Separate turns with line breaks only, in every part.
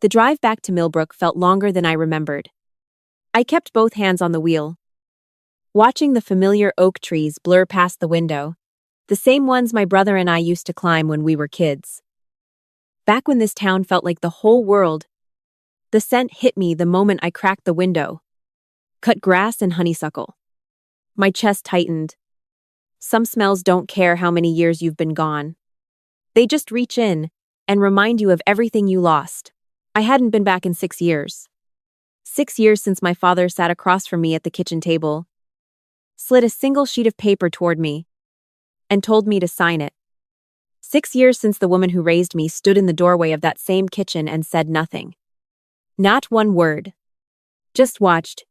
The drive back to Millbrook felt longer than I remembered. I kept both hands on the wheel, watching the familiar oak trees blur past the window, the same ones my brother and I used to climb when we were kids. Back when this town felt like the whole world, the scent hit me the moment I cracked the window. Cut grass and honeysuckle. My chest tightened. Some smells don't care how many years you've been gone. They just reach in and remind you of everything you lost. I hadn't been back in 6 years. 6 years since my father sat across from me at the kitchen table, slid a single sheet of paper toward me, and told me to sign it. 6 years since the woman who raised me stood in the doorway of that same kitchen and said nothing. Not one word. Just watched.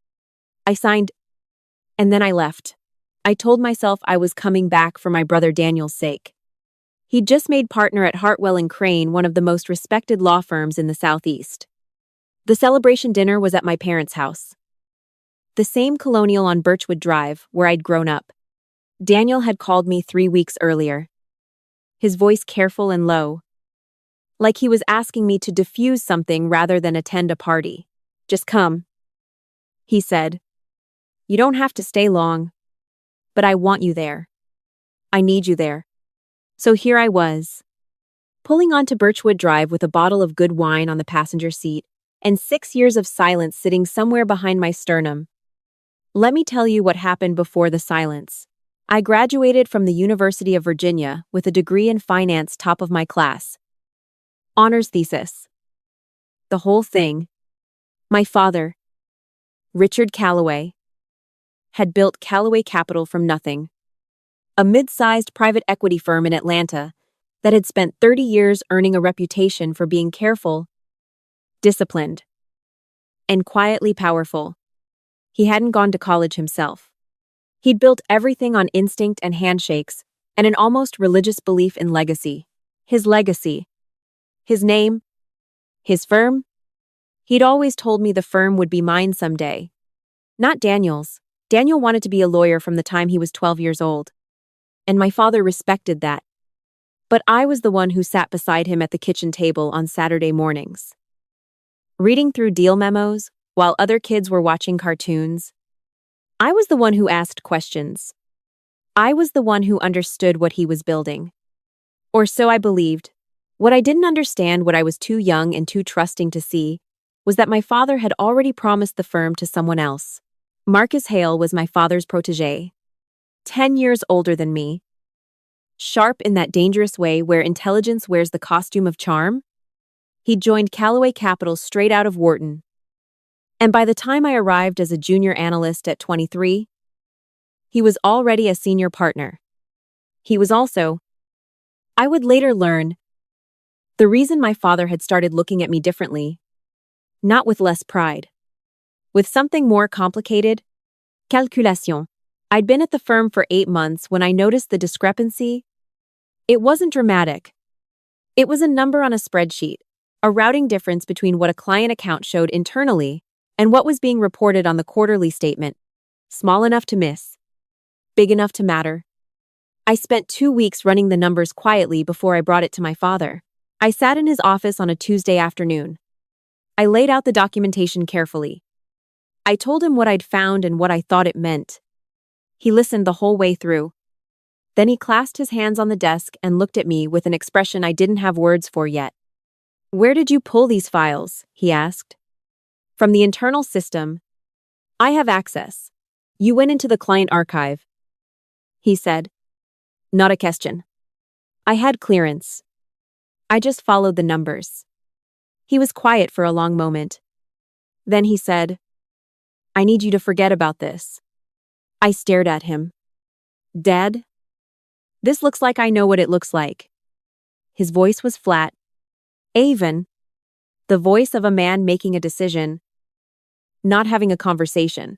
I signed, and then I left. I told myself I was coming back for my brother Daniel's sake. He'd just made partner at Hartwell & Crane, one of the most respected law firms in the Southeast. The celebration dinner was at my parents' house, the same colonial on Birchwood Drive where I'd grown up. Daniel had called me 3 weeks earlier, his voice careful and low, like he was asking me to diffuse something rather than attend a party. Just come, he said. You don't have to stay long, but I want you there. I need you there. So here I was, pulling onto Birchwood Drive with a bottle of good wine on the passenger seat and 6 years of silence sitting somewhere behind my sternum. Let me tell you what happened before the silence. I graduated from the University of Virginia with a degree in finance, top of my class. Honors thesis. The whole thing. My father, Richard Calloway, had built Calloway Capital from nothing, a mid-sized private equity firm in Atlanta that had spent 30 years earning a reputation for being careful, disciplined, and quietly powerful. He hadn't gone to college himself. He'd built everything on instinct and handshakes and an almost religious belief in legacy. His legacy. His name. His firm. He'd always told me the firm would be mine someday. Not Daniel's. Daniel wanted to be a lawyer from the time he was 12 years old. And my father respected that. But I was the one who sat beside him at the kitchen table on Saturday mornings, reading through deal memos while other kids were watching cartoons. I was the one who asked questions. I was the one who understood what he was building. Or so I believed. What I didn't understand, what I was too young and too trusting to see, was that my father had already promised the firm to someone else. Marcus Hale was my father's protégé, 10 years older than me. Sharp in that dangerous way where intelligence wears the costume of charm, he'd joined Calloway Capital straight out of Wharton. And by the time I arrived as a junior analyst at 23, he was already a senior partner. He was also, I would later learn, the reason my father had started looking at me differently, not with less pride, with something more complicated. Calculation. I'd been at the firm for 8 months when I noticed the discrepancy. It wasn't dramatic. It was a number on a spreadsheet, a routing difference between what a client account showed internally and what was being reported on the quarterly statement. Small enough to miss, big enough to matter. I spent 2 weeks running the numbers quietly before I brought it to my father. I sat in his office on a Tuesday afternoon. I laid out the documentation carefully. I told him what I'd found and what I thought it meant. He listened the whole way through. Then he clasped his hands on the desk and looked at me with an expression I didn't have words for yet. Where did you pull these files? He asked. From the internal system. I have access. You went into the client archive, he said. Not a question. I had clearance. I just followed the numbers. He was quiet for a long moment. Then he said, I need you to forget about this. I stared at him. Dad? This looks like I know what it looks like. His voice was flat. Even. The voice of a man making a decision, not having a conversation.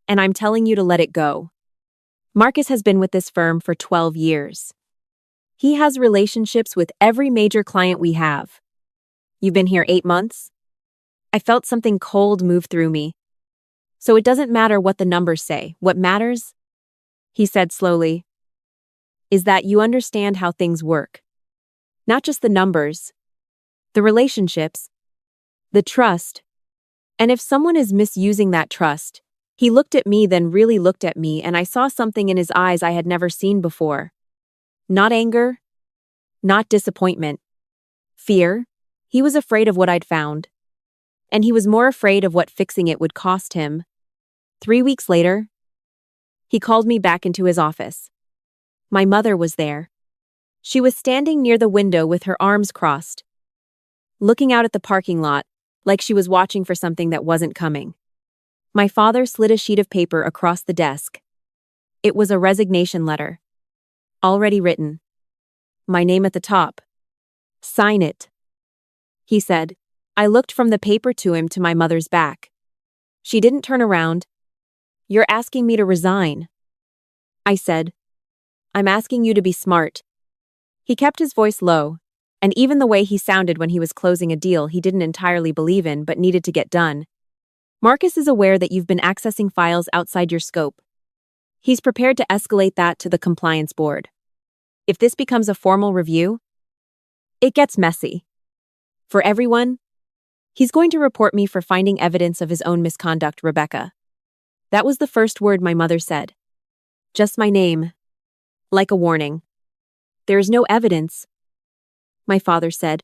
And I'm telling you to let it go. Marcus has been with this firm for 12 years. He has relationships with every major client we have. You've been here 8 months? I felt something cold move through me. So it doesn't matter what the numbers say. What matters, he said slowly, is that you understand how things work. Not just the numbers, the relationships, The trust. And if someone is misusing that trust, he looked at me, then really looked at me, and I saw something in his eyes I had never seen before. Not anger, not disappointment. Fear. He was afraid of what I'd found. And he was more afraid of what fixing it would cost him. 3 weeks later, he called me back into his office. My mother was there. She was standing near the window with her arms crossed, looking out at the parking lot, like she was watching for something that wasn't coming. My father slid a sheet of paper across the desk. It was a resignation letter. Already written. My name at the top. Sign it, he said. I looked from the paper to him to my mother's back. She didn't turn around. You're asking me to resign, I said. I'm asking you to be smart. He kept his voice low, and even the way he sounded when he was closing a deal he didn't entirely believe in but needed to get done. Marcus is aware that you've been accessing files outside your scope. He's prepared to escalate that to the compliance board. If this becomes a formal review, it gets messy. For everyone, he's going to report me for finding evidence of his own misconduct, Rebecca. That was the first word my mother said. Just my name. Like a warning. There is no evidence, my father said.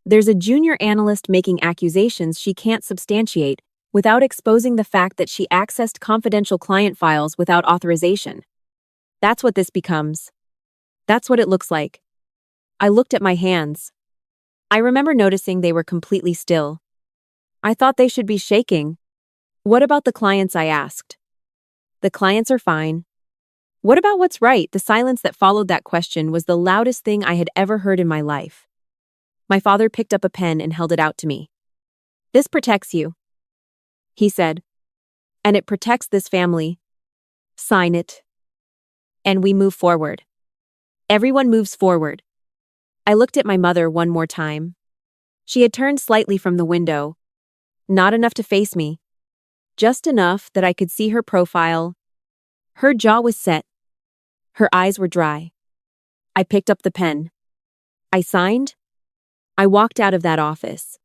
There's a junior analyst making accusations she can't substantiate without exposing the fact that she accessed confidential client files without authorization. That's what this becomes. That's what it looks like. I looked at my hands. I remember noticing they were completely still. I thought they should be shaking. What about the clients, I asked. The clients are fine. What about what's right? The silence that followed that question was the loudest thing I had ever heard in my life. My father picked up a pen and held it out to me. This protects you, he said. And it protects this family. Sign it. And we move forward. Everyone moves forward. I looked at my mother one more time. She had turned slightly from the window. Not enough to face me. Just enough that I could see her profile. Her jaw was set. Her eyes were dry. I picked up the pen. I signed. I walked out of that office.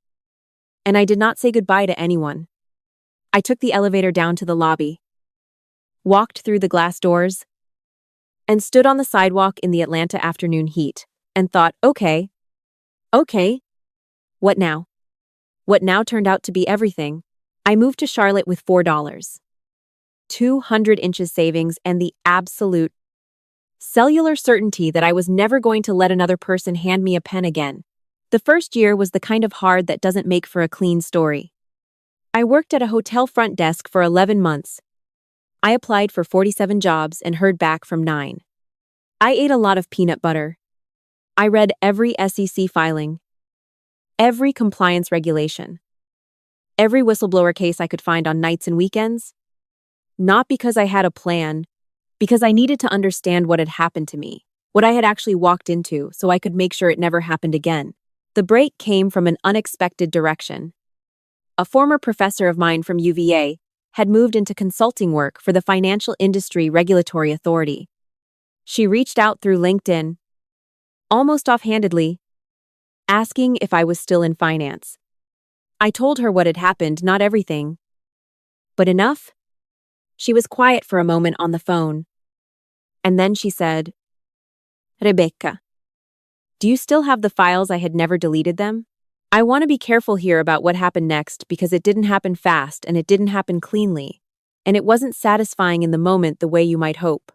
And I did not say goodbye to anyone. I took the elevator down to the lobby, walked through the glass doors, and stood on the sidewalk in the Atlanta afternoon heat, and thought, okay. What now? What now turned out to be everything. I moved to Charlotte with $4. 200 inches savings and the absolute cellular certainty that I was never going to let another person hand me a pen again. The first year was the kind of hard that doesn't make for a clean story. I worked at a hotel front desk for 11 months. I applied for 47 jobs and heard back from 9. I ate a lot of peanut butter. I read every SEC filing, every compliance regulation, every whistleblower case I could find on nights and weekends. Not because I had a plan, because I needed to understand what had happened to me, what I had actually walked into, so I could make sure it never happened again. The break came from an unexpected direction. A former professor of mine from UVA had moved into consulting work for the Financial Industry Regulatory Authority. She reached out through LinkedIn, almost offhandedly, asking if I was still in finance. I told her what had happened, not everything, but enough. She was quiet for a moment on the phone, and then she said, Rebecca, do you still have the files? I had never deleted them. I want to be careful here about what happened next because it didn't happen fast and it didn't happen cleanly, and it wasn't satisfying in the moment the way you might hope.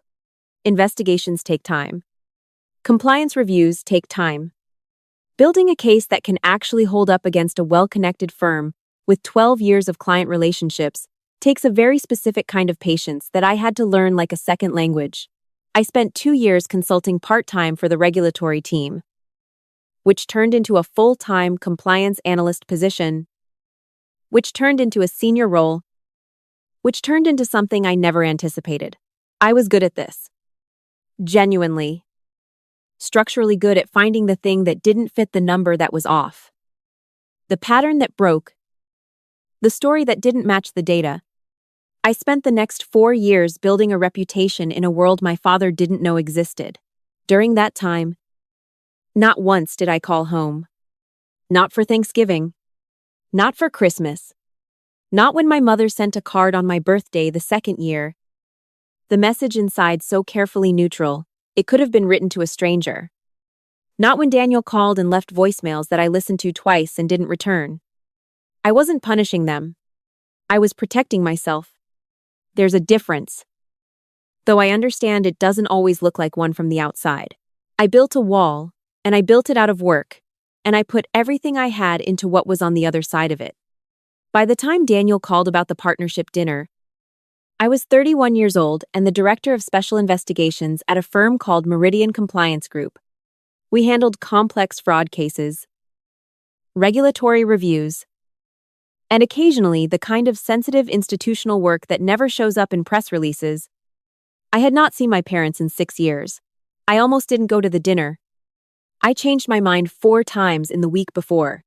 Investigations take time. Compliance reviews take time. Building a case that can actually hold up against a well-connected firm with 12 years of client relationships takes a very specific kind of patience that I had to learn like a second language. I spent 2 years consulting part-time for the regulatory team, which turned into a full-time compliance analyst position, which turned into a senior role, which turned into something I never anticipated. I was good at this. Genuinely. Structurally good at finding the thing that didn't fit the number that was off. The pattern that broke. The story that didn't match the data. I spent the next 4 years building a reputation in a world my father didn't know existed. During that time, not once did I call home. Not for Thanksgiving. Not for Christmas. Not when my mother sent a card on my birthday the second year. The message inside so carefully neutral, it could have been written to a stranger. Not when Daniel called and left voicemails that I listened to twice and didn't return. I wasn't punishing them. I was protecting myself. There's a difference. Though I understand it doesn't always look like one from the outside. I built a wall, and I built it out of work, and I put everything I had into what was on the other side of it. By the time Daniel called about the partnership dinner, I was 31 years old and the director of special investigations at a firm called Meridian Compliance Group. We handled complex fraud cases, regulatory reviews, and occasionally the kind of sensitive institutional work that never shows up in press releases. I had not seen my parents in 6 years. I almost didn't go to the dinner. I changed my mind 4 times in the week before.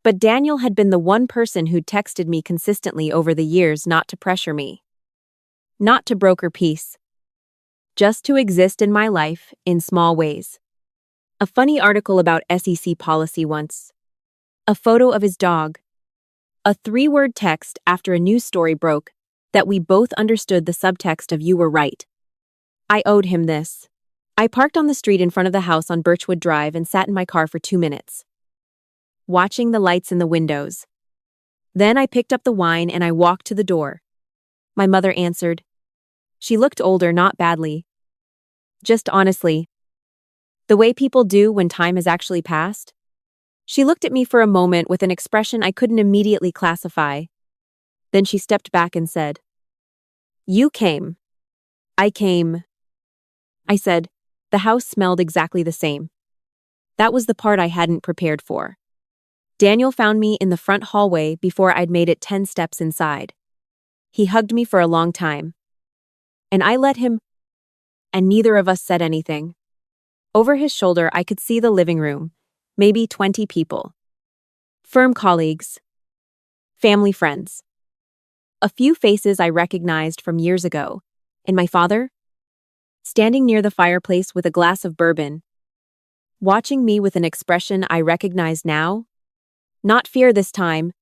But Daniel had been the one person who'd texted me consistently over the years not to pressure me. Not to broker peace. Just to exist in my life in small ways. A funny article about SEC policy once. A photo of his dog. A 3-word text after a news story broke that we both understood the subtext of "you were right." I owed him this. I parked on the street in front of the house on Birchwood Drive and sat in my car for 2 minutes, watching the lights in the windows. Then I picked up the wine and I walked to the door. My mother answered. She looked older, not badly. Just honestly. The way people do when time has actually passed. She looked at me for a moment with an expression I couldn't immediately classify. Then she stepped back and said, "You came. I came." I said, "The house smelled exactly the same." That was the part I hadn't prepared for. Daniel found me in the front hallway before I'd made it 10 steps inside. He hugged me for a long time. And I let him, and neither of us said anything. Over his shoulder, I could see the living room, maybe 20 people. Firm colleagues. Family friends. A few faces I recognized from years ago, and my father, standing near the fireplace with a glass of bourbon, watching me with an expression I recognize now. Not fear this time,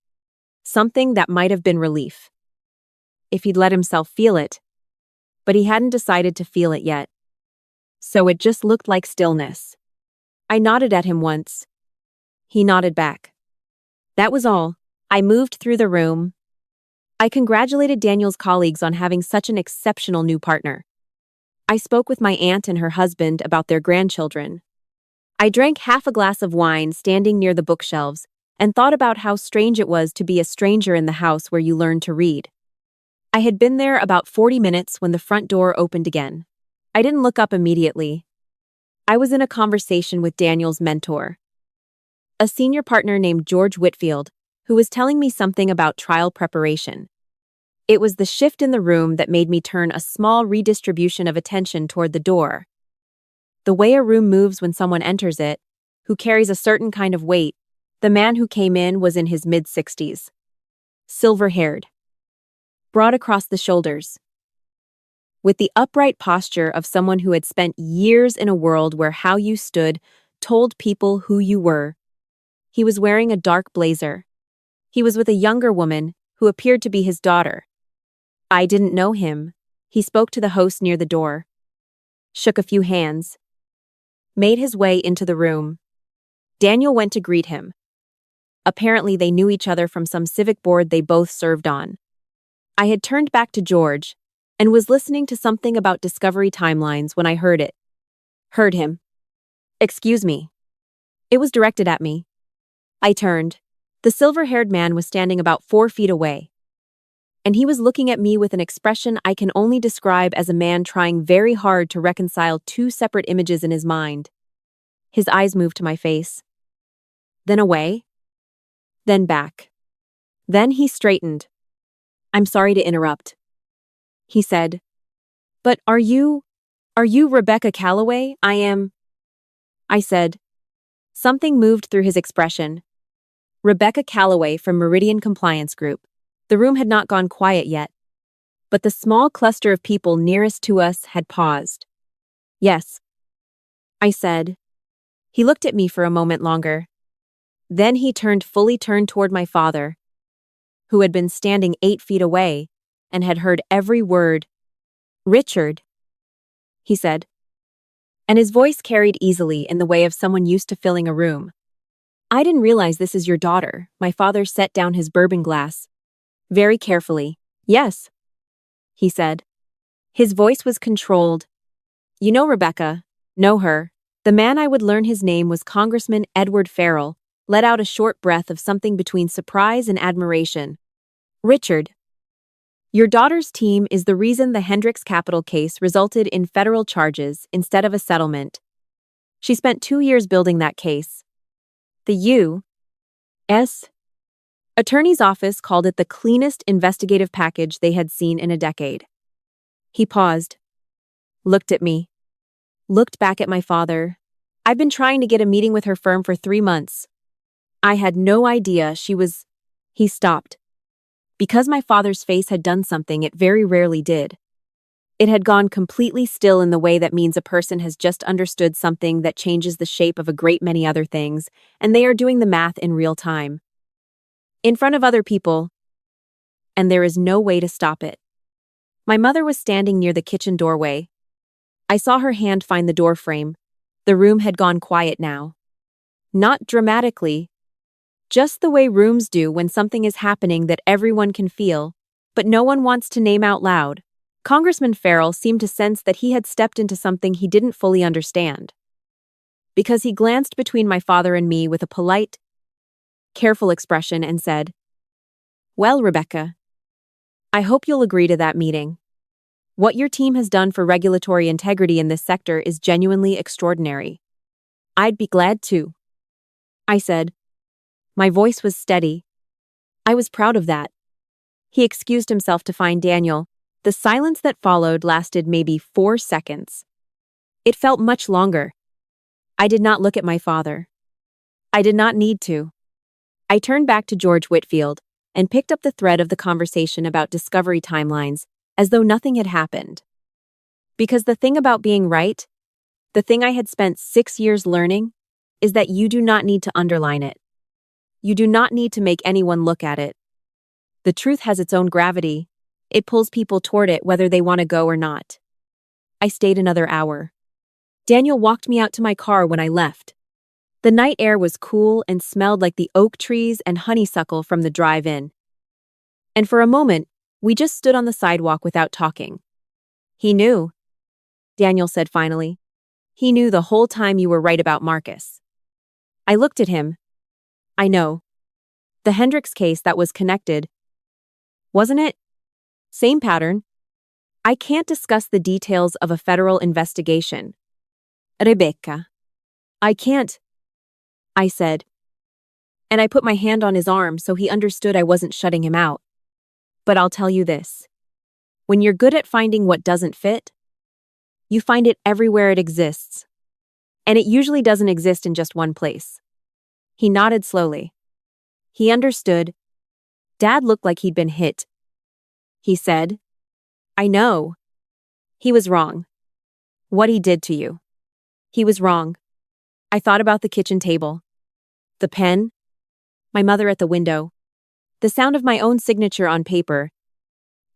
something that might have been relief. If he'd let himself feel it, but he hadn't decided to feel it yet. So it just looked like stillness. I nodded at him once. He nodded back. That was all. I moved through the room. I congratulated Daniel's colleagues on having such an exceptional new partner. I spoke with my aunt and her husband about their grandchildren. I drank half a glass of wine standing near the bookshelves and thought about how strange it was to be a stranger in the house where you learn to read. I had been there about 40 minutes when the front door opened again. I didn't look up immediately. I was in a conversation with Daniel's mentor, a senior partner named George Whitfield, who was telling me something about trial preparation. It was the shift in the room that made me turn a small redistribution of attention toward the door. The way a room moves when someone enters it, who carries a certain kind of weight. The man who came in was in his mid-60s. Silver-haired. Broad across the shoulders. With the upright posture of someone who had spent years in a world where how you stood told people who you were. He was wearing a dark blazer. He was with a younger woman who appeared to be his daughter. I didn't know him. He spoke to the host near the door, shook a few hands, made his way into the room. Daniel went to greet him. Apparently they knew each other from some civic board they both served on. I had turned back to George and was listening to something about discovery timelines when I heard it. Heard him. "Excuse me." It was directed at me. I turned. The silver-haired man was standing about 4 feet away. And he was looking at me with an expression I can only describe as a man trying very hard to reconcile 2 separate images in his mind. His eyes moved to my face. Then away. Then back. Then he straightened. "I'm sorry to interrupt," he said. "But are you Rebecca Calloway? I am," I said. Something moved through his expression. Rebecca Calloway from Meridian Compliance Group. The room had not gone quiet yet, but the small cluster of people nearest to us had paused. "Yes," I said. He looked at me for a moment longer. Then he fully turned toward my father, who had been standing 8 feet away and had heard every word. "Richard," he said, and his voice carried easily in the way of someone used to filling a room. "I didn't realize this is your daughter." My father set down his bourbon glass very carefully. "Yes," he said. His voice was controlled. "You know Rebecca, know her." The man I would learn his name was Congressman Edward Farrell, let out a short breath of something between surprise and admiration. "Richard, your daughter's team is the reason the Hendricks capital case resulted in federal charges instead of a settlement. She spent 2 years building that case. The U.S. Attorney's office called it the cleanest investigative package they had seen in a decade." He paused, looked at me, looked back at my father. "I've been trying to get a meeting with her firm for 3 months. I had no idea she was—" He stopped. Because my father's face had done something it very rarely did. It had gone completely still in the way that means a person has just understood something that changes the shape of a great many other things, and they are doing the math in real time. In front of other people, and there is no way to stop it. My mother was standing near the kitchen doorway. I saw her hand find the door frame. The room had gone quiet now. Not dramatically, just the way rooms do when something is happening that everyone can feel, but no one wants to name out loud. Congressman Farrell seemed to sense that he had stepped into something he didn't fully understand. Because he glanced between my father and me with a polite, careful expression and said, "Well, Rebecca, I hope you'll agree to that meeting. What your team has done for regulatory integrity in this sector is genuinely extraordinary. I'd be glad to," I said. My voice was steady. I was proud of that. He excused himself to find Daniel. The silence that followed lasted maybe 4 seconds. It felt much longer. I did not look at my father. I did not need to. I turned back to George Whitfield and picked up the thread of the conversation about discovery timelines as though nothing had happened. Because the thing about being right, the thing I had spent 6 years learning, is that you do not need to underline it. You do not need to make anyone look at it. The truth has its own gravity. It pulls people toward it whether they want to go or not. I stayed another hour. Daniel walked me out to my car when I left. The night air was cool and smelled like the oak trees and honeysuckle from the drive-in. And for a moment, we just stood on the sidewalk without talking. "He knew," Daniel said finally. "He knew the whole time you were right about Marcus." I looked at him. "I know. The Hendricks case that was connected, wasn't it? Same pattern. I can't discuss the details of a federal investigation." "Rebecca, I can't," I said. And I put my hand on his arm so he understood I wasn't shutting him out. "But I'll tell you this. When you're good at finding what doesn't fit, you find it everywhere it exists. And it usually doesn't exist in just one place." He nodded slowly. He understood. "Dad looked like he'd been hit," he said. "I know. He was wrong. What he did to you. He was wrong." I thought about the kitchen table. The pen. My mother at the window. The sound of my own signature on paper.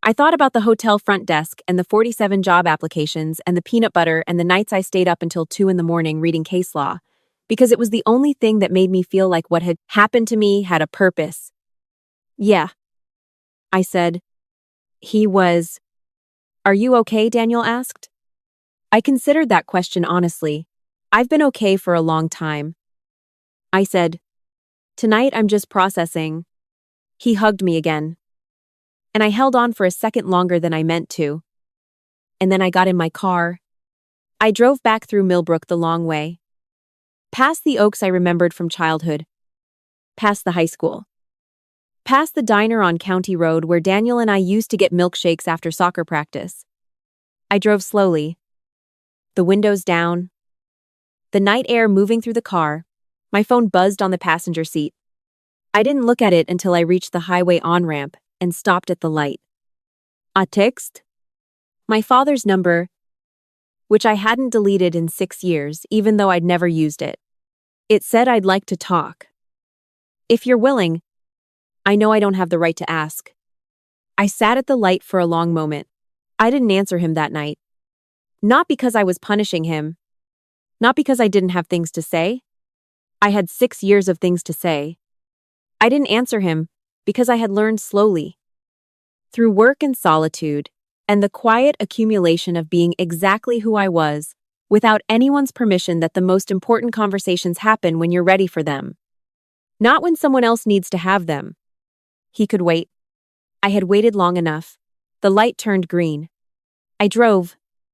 I thought about the hotel front desk and the 47 job applications and the peanut butter and the nights I stayed up until 2 in the morning reading case law, because it was the only thing that made me feel like what had happened to me had a purpose. "Yeah," I said. "He was—" "Are you okay?" Daniel asked. I considered that question honestly. I've been okay for a long time. I said, "Tonight I'm just processing." He hugged me again. And I held on for a second longer than I meant to. And then I got in my car. I drove back through Millbrook the long way. Past the oaks I remembered from childhood. Past the high school. Past the diner on County Road where Daniel and I used to get milkshakes after soccer practice. I drove slowly. The windows down. The night air moving through the car. My phone buzzed on the passenger seat. I didn't look at it until I reached the highway on-ramp and stopped at the light. A text? My father's number, which I hadn't deleted in 6 years, even though I'd never used it. It said I'd like to talk. If you're willing, I know I don't have the right to ask. I sat at the light for a long moment. I didn't answer him that night. Not because I was punishing him. Not because I didn't have things to say. I had 6 years of things to say. I didn't answer him because I had learned slowly, through work and solitude, and the quiet accumulation of being exactly who I was, without anyone's permission, that the most important conversations happen when you're ready for them. Not when someone else needs to have them. He could wait. I had waited long enough. The light turned green. I drove,